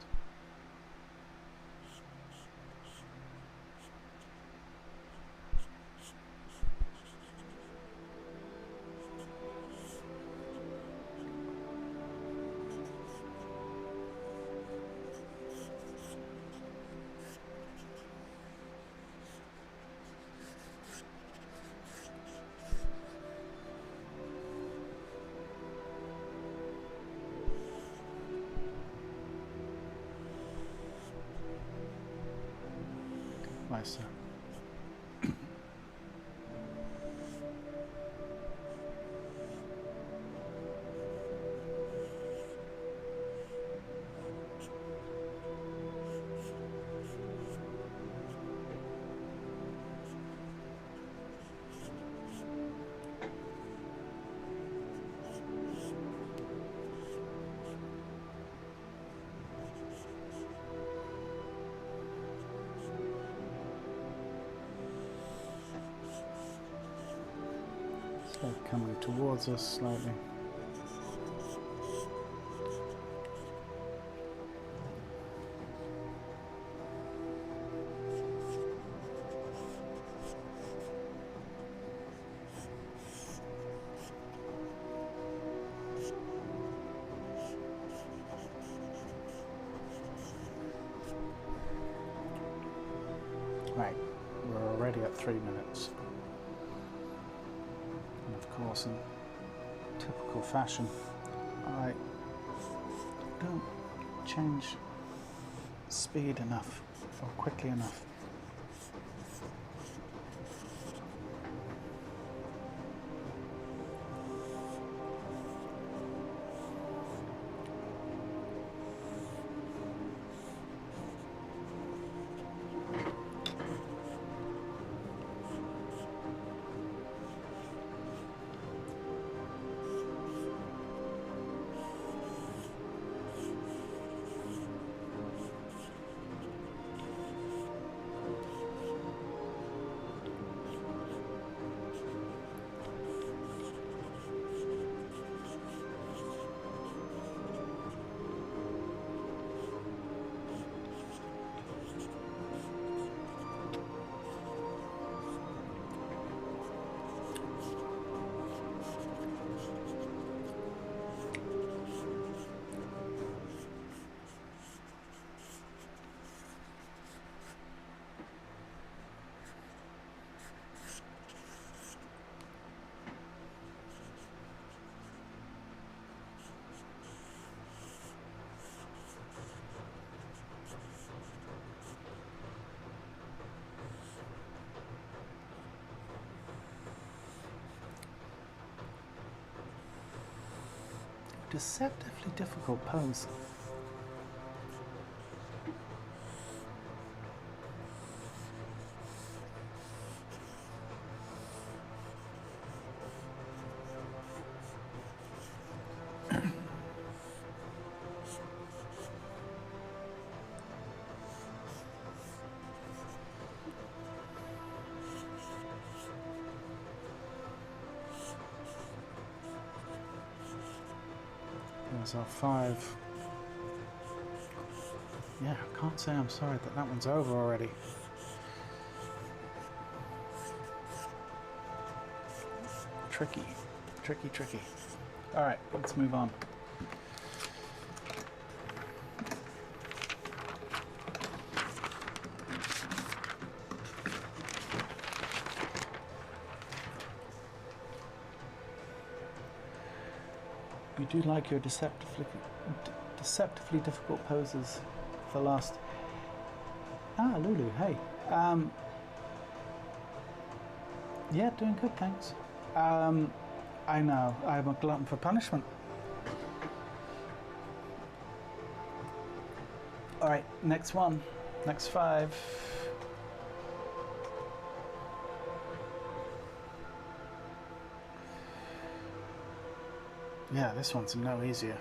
Nice. So coming towards us slightly. Right, we're already at 3 minutes. And of course, in typical fashion, I don't change speed enough or quickly enough. Deceptively difficult pose. There's our 5. Yeah, I can't say I'm sorry that that one's over already. Tricky, tricky, tricky. All right, let's move on. You do like your deceptively difficult poses for last. Ah, Lulu, hey. Yeah, doing good, thanks. I know, I'm a glutton for punishment. All right, next one, next 5. Yeah, this one's no easier.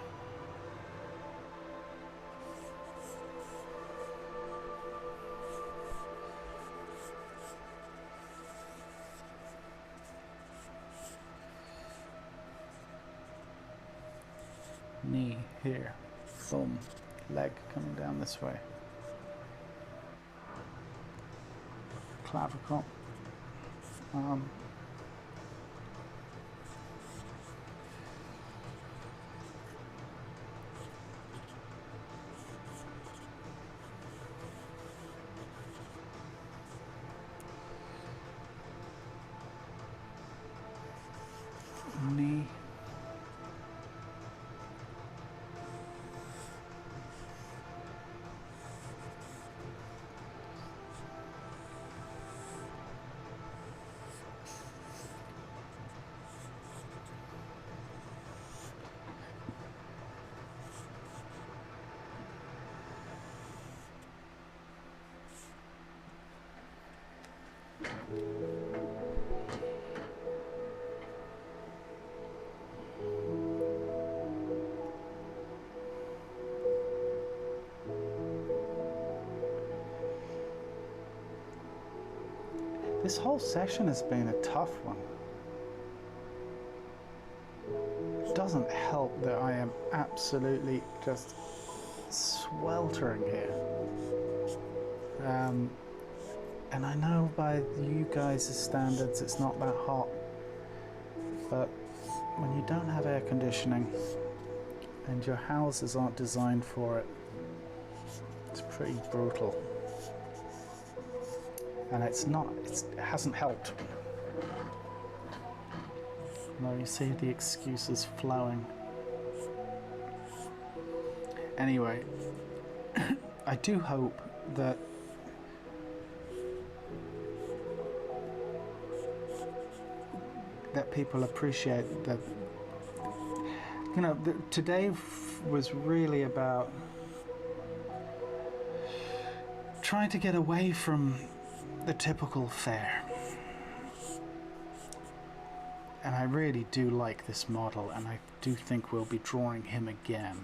Knee here, boom, leg coming down this way. Clavicle. Knee. This whole session has been a tough one. It doesn't help that I am absolutely just sweltering here. And I know by you guys' standards it's not that hot, but when you don't have air conditioning and your houses aren't designed for it, it's pretty brutal. And it hasn't helped. Now you see the excuses flowing. Anyway, I do hope that people appreciate that, you know, today was really about trying to get away from the typical fair. And I really do like this model, and I do think we'll be drawing him again.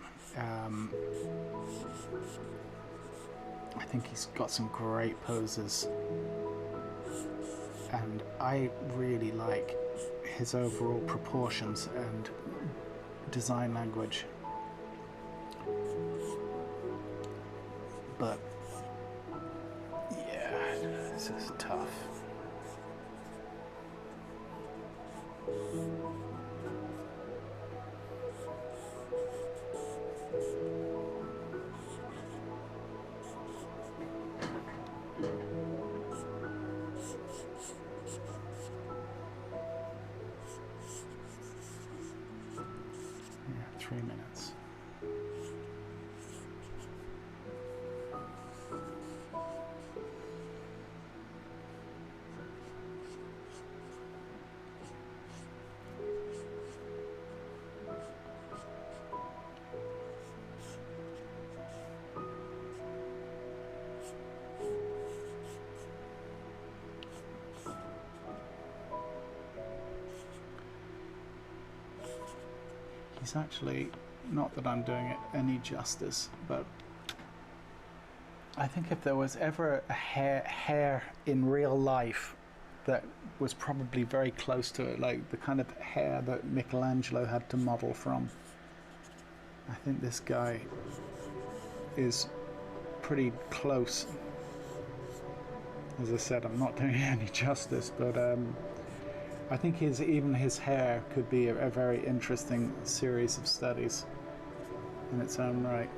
I think he's got some great poses, and I really like his overall proportions and design language. But yeah, this is tough. Yeah, 3 minutes. He's actually, not that I'm doing it any justice, but I think if there was ever a hair in real life that was probably very close to it, like the kind of hair that Michelangelo had to model from, I think this guy is pretty close. As I said, I'm not doing it any justice, but I think even his hair could be a very interesting series of studies in its own right.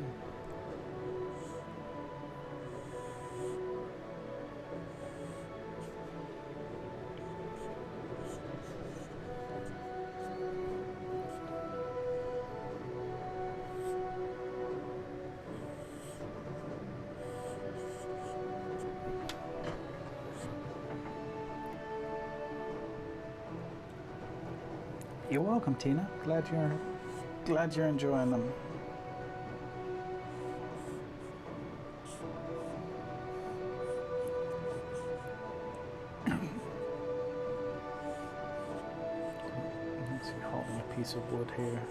You're welcome, Tina. Glad you're enjoying them. Let's see, holding a piece of wood here.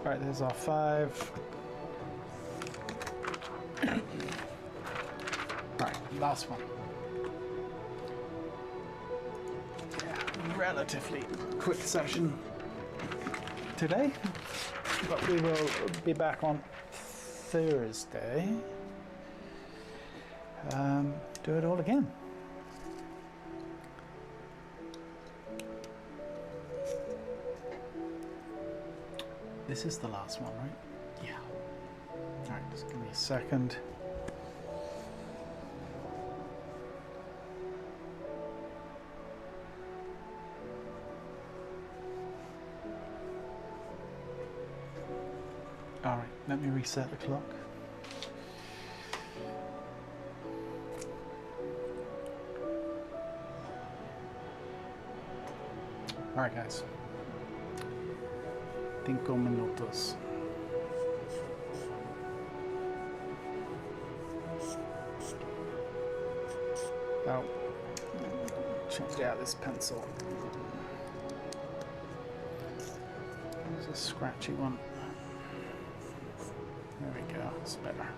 Right, there's our 5. last one. Yeah, relatively quick session today, but we will be back on Thursday. Do it all again. This is the last one, right? Yeah. All right, just give me a second. All right, let me reset the clock. All right, guys. 5 minutos. Oh, change out this pencil. There's a scratchy one. There we go, it's better.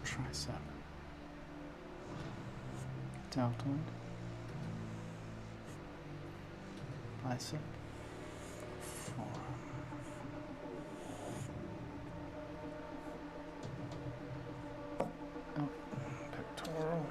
Tricep, deltoid, bicep, forearm, oh, pectoral,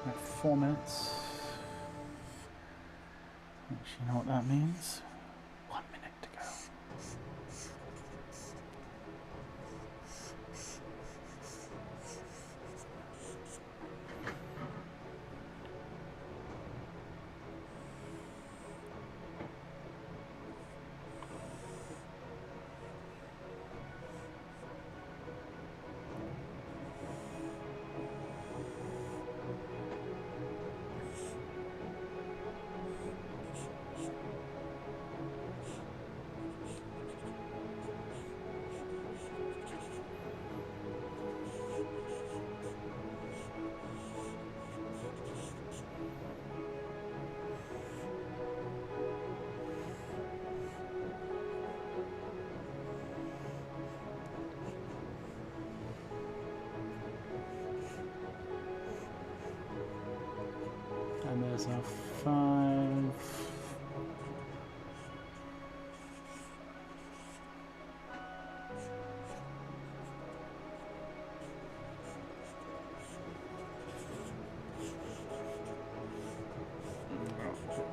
About 4 minutes. Which, you know what that means? 1 minute to go. And there's our 5.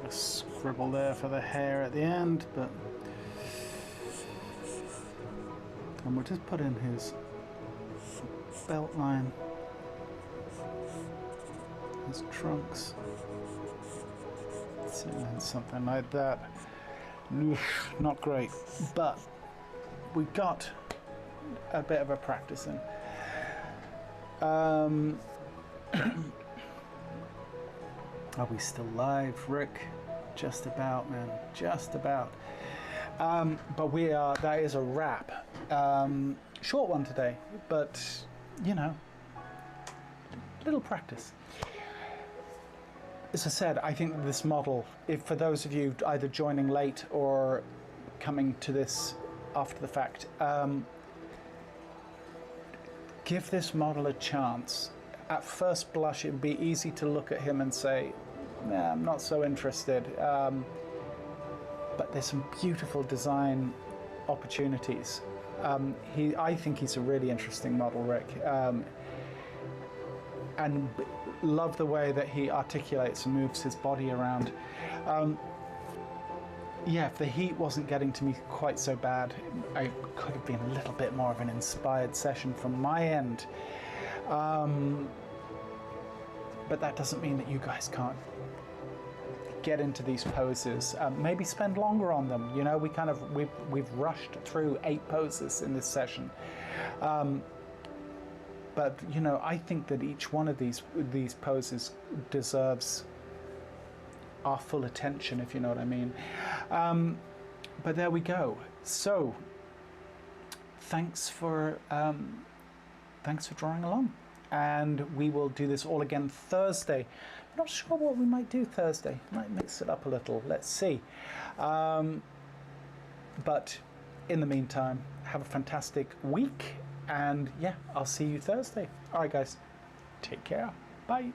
A scribble there for the hair at the end, but and we'll just put in his belt line, his trunks, something like that. Not great, but we got a bit of a practice in. Are we still live, Rick? Just about, man, just about. But we are, that is a wrap. Short one today, but you know, little practice. As I said, I think that this model, if for those of you either joining late or coming to this after the fact, give this model a chance. At first blush, it would be easy to look at him and say, nah, I'm not so interested. But there's some beautiful design opportunities. I think he's a really interesting model, Rick. And love the way that he articulates and moves his body around. Yeah, if the heat wasn't getting to me quite so bad, I could have been a little bit more of an inspired session from my end. But that doesn't mean that you guys can't get into these poses. Maybe spend longer on them. You know, we've rushed through 8 poses in this session. But you know, I think that each one of these poses deserves our full attention, if you know what I mean. But there we go. So thanks for drawing along, and we will do this all again Thursday. I'm not sure what we might do Thursday. Might mix it up a little. Let's see. But in the meantime, have a fantastic week. And yeah, I'll see you Thursday. All right, guys. Take care. Bye.